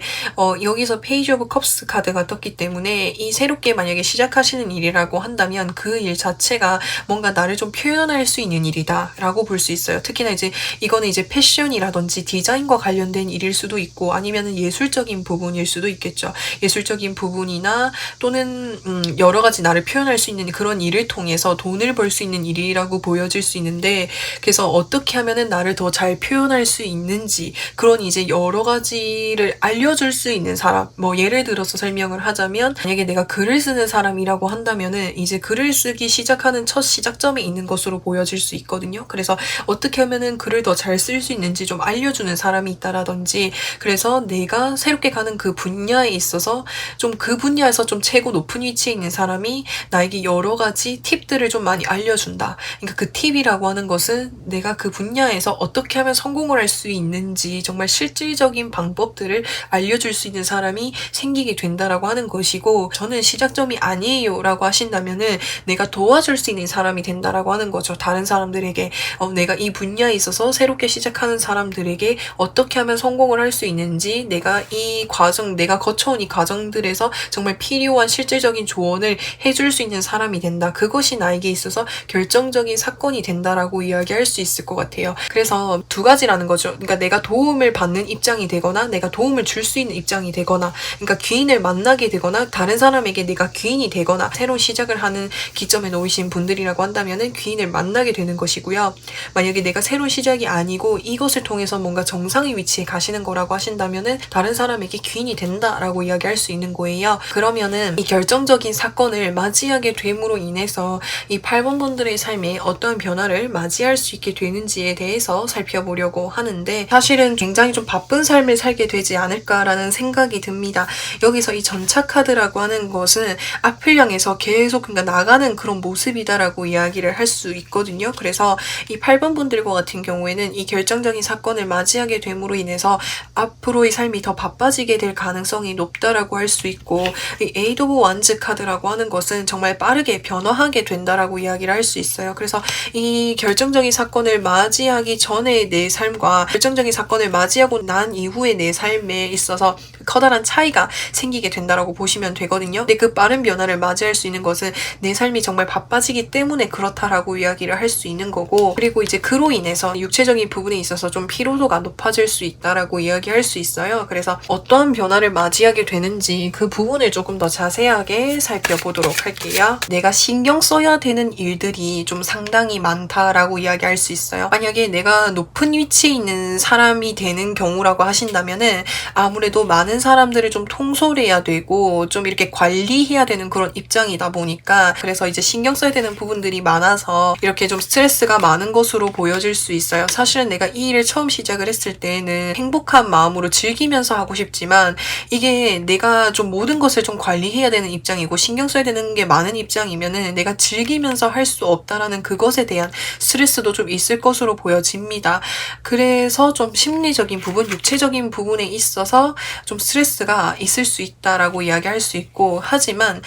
A: 여기서 페이지 오브 컵스 카드가 떴기 때문에 이 새롭게 만약에 시작하시는 일이라고 한다면 그 일 자체가 뭔가 나를 좀 표현할 수 있는 일이다 라고 볼 수 있어요. 특히나 이제 이거는 이제 패션이라든지 디자인과 관련된 일일 수도 있고 아니면은 예술적인 부분일 수도 있겠죠. 예술적인 부분이나 또는 여러 가지 나를 표현할 수 있는 그런 일을 통해서 돈을 벌 수 있는 일이라고 보여질 수 있는데 그래서 어떻게 하면은 나를 더 잘 표현할 수 있는지 그런 이제 여러 가지를 알려줄 수 있는 사람 뭐 예를 들어서 설명을 하자면 만약에 내가 글을 쓰는 사람이라고 한다면은 이제 글을 쓰기 시작하는 첫 시작점에 있는 것으로 보여질 수 있거든요. 그래서 어떻게 하면은 글을 더 잘 쓸 수 있는지 좀 알려주는 사람이 있다라든지 그래서 내가 새롭게 가는 그 분야에 있어서 좀 그 분야에서 좀 최고 높은 위치에 있는 사람이 나에게 여러 가지 팁들을 좀 많이 알려준다. 그러니까 그 팁이라고 하는 것은 내가 그 분야에서 어떻게 하면 성공을 할 수 있는지 정말 실질적인 방법들을 알려줄 수 있는 사람이 생기게 된다라고 하는 것이고 저는 시작점이 아니에요 라고 하신다면은 내가 도와줄 수 있는 사람이 된다라고 하는 거죠. 다른 사람들에게 내가 이 분야에 있어서 새롭게 시작하는 사람들에게 어떻게 하면 성공을 할 수 있는지 내가 이 과정 내가 거쳐온 이 과정들에서 정말 필요한 실질적인 조언을 해줄 수 있는 사람이 된다. 그것이 나에게 있어서 결정적인 사건이 된다라고 이야기할 수 있을 것 같아요. 그래서 두 가지라는 거죠. 그러니까 내가 도움을 받는 입장이 되거나 내가 도움을 줄 수 있는 입장이 되거나 그러니까 귀인을 만나게 되거나 다른 사람에게 내가 귀인이 되거나 새로운 시작을 하는 기점에 놓이신 분들이라고 한다면은 귀인을 만나게 되는 것이고요. 만약에 내가 새로운 시작이 아니고 이것을 통해서 뭔가 정상의 위치에 가시는 거라고 하신다면은 다른 사람에게 귀인이 된다라고 이야기할 수 있는 거예요. 그러면은 이 결정적인 사건을 맞이하게 됨으로 인해서 이 8번 분들의 삶에 어떠한 변화를 맞이할 수 있게 되는지에 대해서 살펴보려고 하는데 사실은 굉장히 좀 바쁜 삶을 살게 되지 않을까라는 생각이 듭니다. 여기서 이 전차 카드라고 하는 것은 앞을 향해서 계속 그러니까 나가는 그런 모습이다라고 이야기를 할 수 있거든요. 그래서 이 8번 분들과 같은 경우에는 이 결정적인 사건을 맞이하게 됨으로 인해서 앞으로의 삶이 더 바빠지게 될 가능성이 높다라고 할 수 있고 이 에이드 오브 완즈 카드라고 하는 것은 정말 빠르게 변화하게 된다라고 이야기를 할 수 있어요. 그래서 이 결정적인 사건을 맞이하기 전에 내 삶과 결정적인 사건을 맞이하고 난 이후의 내 삶에 있어서 커다란 차이가 생기게 된다라고 보시면 되거든요. 근데 그 빠른 변화를 맞이할 수 있는 것은 내 삶이 정말 바빠지기 때문에 그렇다라고 이야기를 할 수 있는 거고, 그리고 이제 그로 인해서 육체적인 부분에 있어서 좀 피로도가 높아질 수 있다라고 이야기할 수 있어요. 그래서 어떠한 변화를 맞이하게 되는지 그 부분을 조금 더 자세하게 살펴보도록 할게요. 내가 신경 써야 되는 일들이 좀 상당히 많다라고 이야기할 수 있어요. 만약에 내가 높은 위치에 있는 사람이 되는 경우라고 하신다면은 아무래도 많은 사람들을 좀 통솔해야 되고 좀 이렇게 관리해야 되는 그런 입장이다 보니까, 그래서 이제 신경 써야 되는 부분들이 많아서 이렇게 좀 스트레스가 많은 것으로 보여질 수 있어요. 사실은 내가 이 일을 처음 시작을 했을 때는 행복한 마음으로 즐기면서 하고 싶지만, 이게 내가 좀 모든 것을 좀 관리해야 되는 입장이고 신경 써야 되는 게 많은 입장이면은 내가 즐기면서 할 수 없다라는 그것에 대한 스트레스도 좀 있을 것으로 보여집니다. 그래서 좀 심리적인 부분, 육체적인 부분에 있어서 좀 스트레스가 있을 수 있다라고 이야기할 수 있고, 하지만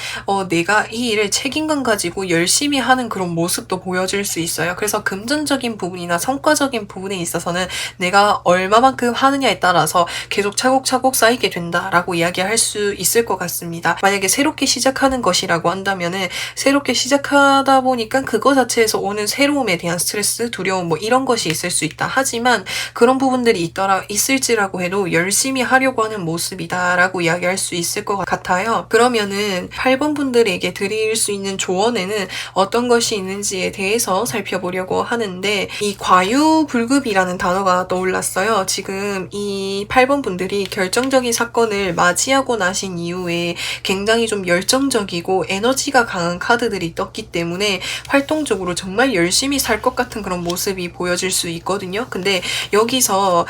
A: 내가 이 일을 책임감 가지고 열심히 하는 그런 모습도 보여질 수 있어요. 그래서 금전적인 부분이나 성과적인 부분에 있어서는 내가 얼마만큼 하느냐에 따라서 계속 차곡차곡 쌓이게 된다라고 이야기할 수 있을 것 같습니다. 만약에 새롭게 시작하는 것이라고 한다면은 새롭게 시작하다 보니까 그거 자체에서 오는 새로움에 대한 스트레스, 두려움 뭐 이런 것이 있을 수 있다. 하지만 그런 부분들이 있을지라고 해도 열심히 하려고 하는 모습이다라고 이야기할 수 있을 것 같아요. 그러면은 8번 분들에게 드릴 수 있는 조언에는 어떤 것이 있는지에 대해서 살펴보려고 하는데, 이 과유불급이라는 단어가 떠올랐어요. 지금 이 8번 분들이 결정적인 사건을 맞이하고 나신 이후에 굉장히 좀 열정적이고 에너지가 강한 카드들이 떴기 때문에 활동적으로 정말 열심히 살 것 같은 그런 모습이 보여질 수 있거든요. 근데 여기서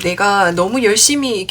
A: 내가 너무 열심히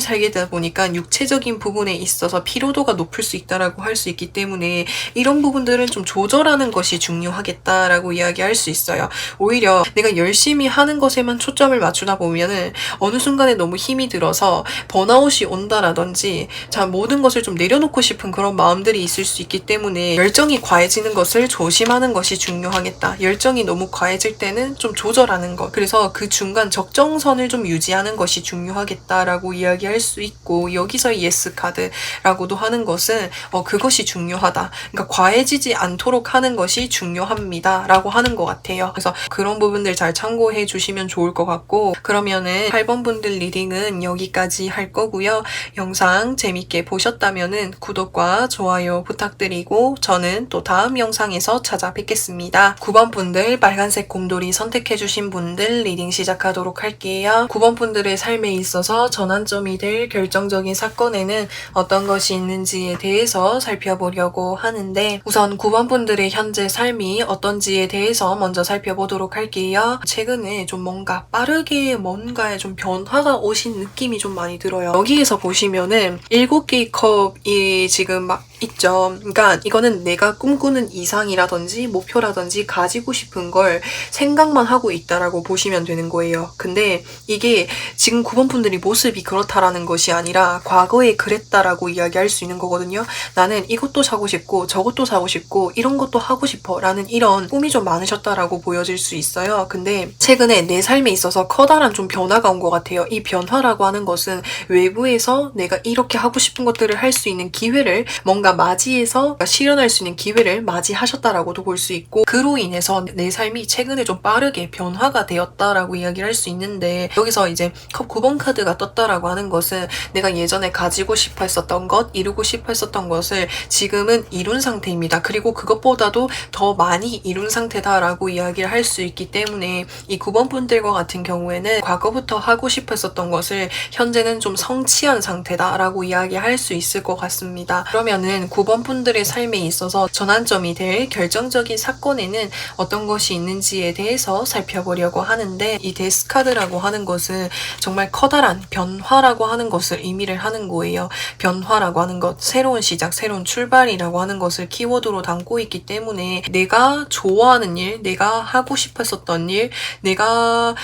A: 살게 되다 보니까 육체적인 부분에 있어서 피로도가 높을 수 있다라고 할 수 있기 때문에 이런 부분들은 좀 조절하는 것이 중요하겠다라고 이야기할 수 있어요. 오히려 내가 열심히 하는 것에만 초점을 맞추다 보면은 어느 순간에 너무 힘이 들어서 번아웃이 온다라든지 모든 것을 좀 내려놓고 싶은 그런 마음들이 있을 수 있기 때문에 열정이 과해지는 것을 조심하는 것이 중요하겠다. 열정이 너무 과해질 때는 좀 조절하는 것, 그래서 그 중간 적정선을 좀 유지하는 것이 중요하겠다라고 이야기할 수 있고, 여기서 예스 카드라고도 하는 것은 그것이 중요하다. 그러니까 과해지지 않도록 하는 것이 중요합니다 라고 하는 것 같아요. 그래서 그런 부분들 잘 참고해 주시면 좋을 것 같고, 그러면은 8번 분들 리딩은 여기까지 할 거고요. 영상 재밌게 보셨다면은 구독과 좋아요 부탁드리고 저는 또 다음 영상에서 찾아뵙겠습니다. 9번 분들 빨간색 곰돌이 선택해 주신 분들 리딩 시작하도록 할게요. 9번 분들의 삶에 있어서 전환점이 될 결정적인 사건에는 어떤 것이 있는지에 대해서 살펴보려고 하는데, 우선 9번 분들의 현재 삶이 어떤지에 대해서 먼저 살펴보도록 할게요. 최근에 좀 뭔가 빠르게 뭔가에 좀 변화가 오신 느낌이 좀 많이 들어요. 여기에서 보시면은 7개의 컵이 지금 막 있죠. 그러니까 이거는 내가 꿈꾸는 이상이라든지 목표라든지 가지고 싶은 걸 생각만 하고 있다라고 보시면 되는 거예요. 근데 이게 지금 9번 분들이 모습이 그렇다라는 것이 아니라 과거에 그랬다라고 이야기할 수 있는 거거든요. 나는 이것도 사고 싶고 저것도 사고 싶고 이런 것도 하고 싶어 라는 이런 꿈이 좀 많으셨다라고 보여질 수 있어요. 근데 최근에 내 삶에 있어서 커다란 좀 변화가 온 것 같아요. 이 변화라고 하는 것은 외부에서 내가 이렇게 하고 싶은 것들을 할 수 있는 기회를 뭔가 맞이해서 실현할 수 있는 기회를 맞이하셨다라고도 볼 수 있고, 그로 인해서 내 삶이 최근에 좀 빠르게 변화가 되었다라고 이야기를 할 수 있는데, 여기서 이제 컵 9번 카드가 떴다라고 하는 것은 내가 예전에 가지고 싶어 했었던 것, 이루고 싶어 했었던 것을 지금은 이룬 상태입니다. 그리고 그것보다도 더 많이 이룬 상태다라고 이야기를 할 수 있기 때문에 이 9번 분들과 같은 경우에는 과거부터 하고 싶어 했었던 것을 현재는 좀 성취한 상태다라고 이야기할 수 있을 것 같습니다. 그러면은 9번 분들의 삶에 있어서 전환점이 될 결정적인 사건에는 어떤 것이 있는지에 대해서 살펴보려고 하는데, 이 데스 카드라고 하는 것은 정말 커다란 변화라고 하는 것을 의미를 하는 거예요. 변화라고 하는 것, 새로운 시작, 새로운 출발이라고 하는 것을 키워드로 담고 있기 때문에 내가 좋아하는 일, 내가 하고 싶었었던 일, 내가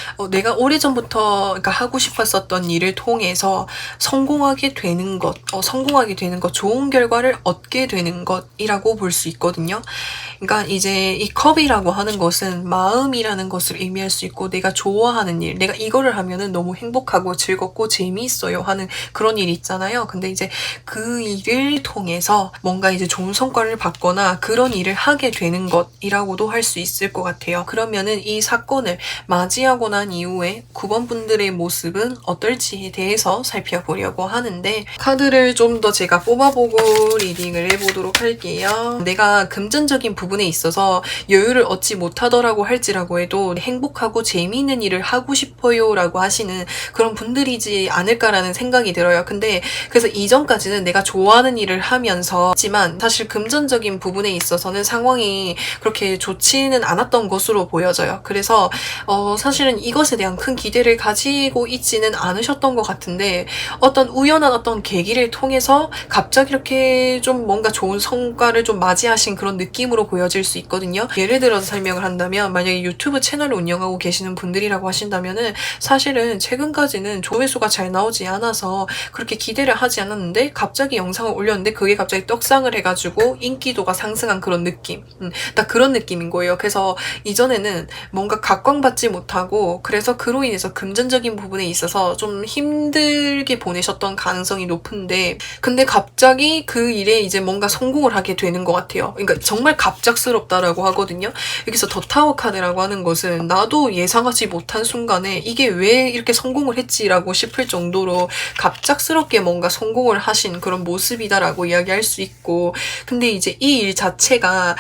A: 오래전부터 그러니까 하고 싶었었던 일을 통해서 성공하게 되는 것, 좋은 결과를 얻게 되는 것이라고 볼 수 있거든요. 그러니까 이제 이 컵이라고 하는 것은 마음이라는 것을 의미할 수 있고, 내가 좋아하는 일, 내가 이거를 하면은 너무 행복하고 즐겁고 재미있어요 하는 그런 일이 있잖아요. 근데 이제 그 일을 통해서 뭔가 이제 좋은 성과를 받거나 그런 일을 하게 되는 것이라고도 할 수 있을 것 같아요. 그러면은 이 사건을 맞이하고 난 이후에 9번 분들의 모습은 어떨지에 대해서 살펴보려고 하는데, 카드를 좀 더 제가 뽑아보고 리딩을 해보도록 할게요. 내가 금전적인 부분에 있어서 여유를 얻지 못하더라고 할지라고 해도 행복하고 재미있는 일을 하고 싶어요 라고 하시는 그런 분들이지 않을까라는 생각이 들어요. 근데 그래서 이전까지는 내가 좋아하는 일을 하면서 했지만, 사실 금전적인 부분에 있어서는 상황이 그렇게 좋지는 않았던 것으로 보여져요. 그래서 사실은 이것에 대한 큰 기대를 가지고 있지는 않으셨던 것 같은데, 어떤 우연한 어떤 계기를 통해서 갑자기 이렇게 좀 뭔가 좋은 성과를 좀 맞이하신 그런 느낌으로 보여질 수 있거든요. 예를 들어서 설명을 한다면, 만약에 유튜브 채널을 운영하고 계시는 분들이라고 하신다면은 사실은 최근까지는 조회수가 잘 나오지 않아서 그렇게 기대를 하지 않았는데, 갑자기 영상을 올렸는데 그게 갑자기 떡상을 해가지고 인기도가 상승한 그런 느낌. 딱 그런 느낌인 거예요. 그래서 이전에는 뭔가 각광받지 못하고, 그래서 그로 인해서 금전적인 부분에 있어서 좀 힘들게 보내셨던 가능성이 높은데, 근데 갑자기 그 일에 이제 뭔가 성공을 하게 되는 것 같아요. 그러니까 정말 갑작스럽다라고 하거든요. 여기서 더 타워 카드라고 하는 것은 나도 예상하지 못한 순간에 이게 왜 이렇게 성공을 했지라고 싶을 정도로 갑작스럽게 뭔가 성공을 하신 그런 모습이다라고 이야기할 수 있고, 근데 이제 이 일 자체가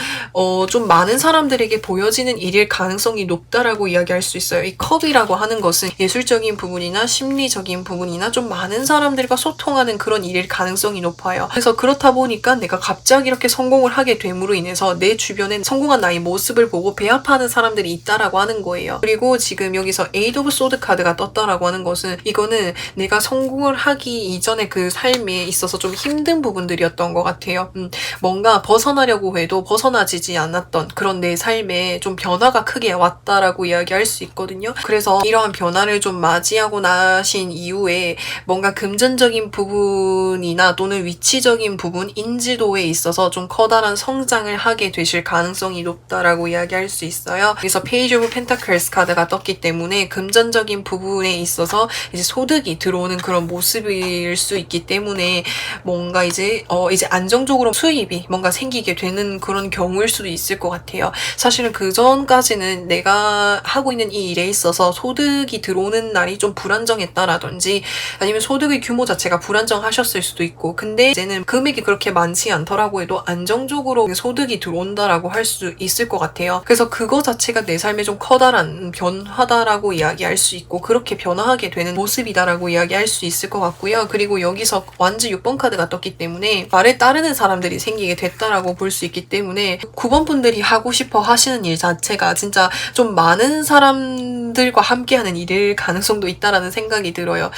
A: 좀 많은 사람들에게 보여지는 일일 가능성이 높다라고 이야기할 수 있어요. 이 컵이라고 하는 것은 예술적인 부분이나 심리적인 부분이나 좀 많은 사람들과 소통하는 그런 일일 가능성이 높아요. 그래서 그렇다 보니까 내가 갑자기 이렇게 성공을 하게 됨으로 인해서 내 주변엔 성공한 나의 모습을 보고 배합하는 사람들이 있다라고 하는 거예요. 그리고 지금 여기서 에이드 오브 소드 카드가 떴다라고 하는 것은, 이거는 내가 성공을 하기 이전에 그 삶에 있어서 좀 힘든 부분들이었던 것 같아요. 뭔가 벗어나려고 해도 벗어나지지 않았던 그런 내 삶에 좀 변화가 크게 왔다라고 이야기할 수 있거든요. 그래서 이러한 변화를 좀 맞이하고 나신 이후에 뭔가 금전적인 부분이나 또는 위치적인 부분, 인지도에 있어서 좀 커다란 성장을 하게 되실 가능성이 높다라고 이야기할 수 있어요. 그래서 페이지 오브 펜타클스 카드가 떴기 때문에 금전적인 부분에 있어서 이제 소득이 들어오는 그런 모습일 수 있기 때문에 뭔가 이제 안정적으로 수입이 뭔가 생기게 되는 그런 경우일 수도 있을 것 같아요. 사실은 그 전까지는 내가 하고 있는 이 일에 있어서 소득이 들어오는 날이 좀 불안정했다라든지, 아니면 소득의 규모 자체가 불안정하셨을 수도 있고, 근데 이제는 금액이 그렇게 많지 않더라고 해도 안정적으로 소득이 들어온다라고 할 수 있을 것 같아요. 그래서 그거 자체가 내 삶에 좀 커다란 변화다라고 이야기할 수 있고, 그렇게 변화하게 되는 모습이다라고 이야기할 수 있을 것 같고요. 그리고 여기서 완즈 6번 카드가 떴기 때문에 말에 따르는 사람들이 생기게 됐다라고 볼 수 있기 때문에 9번 분들이 하고 싶어 하시는 일 자체가 진짜 좀 많은 사람들과 함께하는 일일 가능성도 있다라는 생각이 들어요.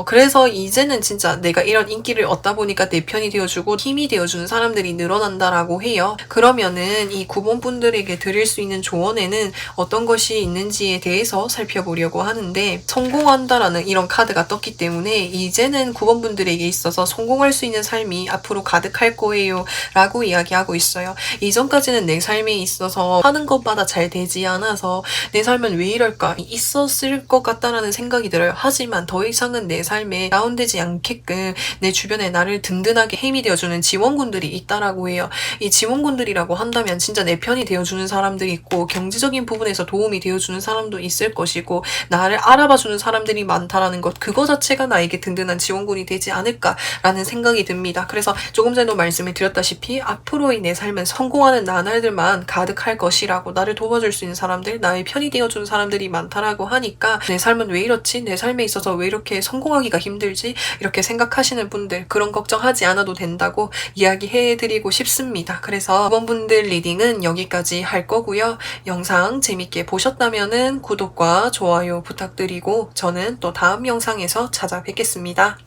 A: 그래서 이제는 진짜 내가 이런 인기를 얻다 보니까 내 편이 되어주고 힘이 되어주는 사람들이 늘어난다라고 해요. 그러면은 이 9번 분들에게 드릴 수 있는 조언에는 어떤 것이 있는지에 대해서 살펴보려고 하는데, 성공한다라는 이런 카드가 떴기 때문에 이제는 9번 분들에게 있어서 성공할 수 있는 삶이 앞으로 가득할 거예요 라고 이야기하고 있어요. 이전까지는 내 삶에 있어서 하는 것마다 잘 되지 않아서 내 삶은 왜 이럴까 있었을 것 같다라는 생각이 들어요. 하지만 더 이상은 내 삶에 다운되지 않게끔 내 주변에 나를 든든하게 힘이 되어주는 지원군들이 있다라고 해요. 이 지원군들이라고 한다면 진짜 내 편이 되어주는 사람들이 있고, 경제적인 부분에서 도움이 되어주는 사람도 있을 것이고, 나를 알아봐주는 사람들이 많다라는 것, 그거 자체가 나에게 든든한 지원군이 되지 않을까라는 생각이 듭니다. 그래서 조금 전에도 말씀을 드렸다시피 앞으로의 내 삶은 성공하는 나날들만 가득할 것이라고, 나를 도와줄 수 있는 사람들, 나의 편이 되어주는 사람들이 많다라고 하니까 내 삶은 왜 이렇지? 내 삶에 있어서 왜 이렇게 성공하기가 힘들지? 이렇게 생각하시는 분들, 그런 걱정하지 않아도 된다고 이야기해드리고 싶습니다. 그래서 이번 분들 리딩은 여기까지 할 거고요. 영상 재밌게 보셨다면은 구독과 좋아요 부탁드리고, 저는 또 다음 영상에서 찾아뵙겠습니다.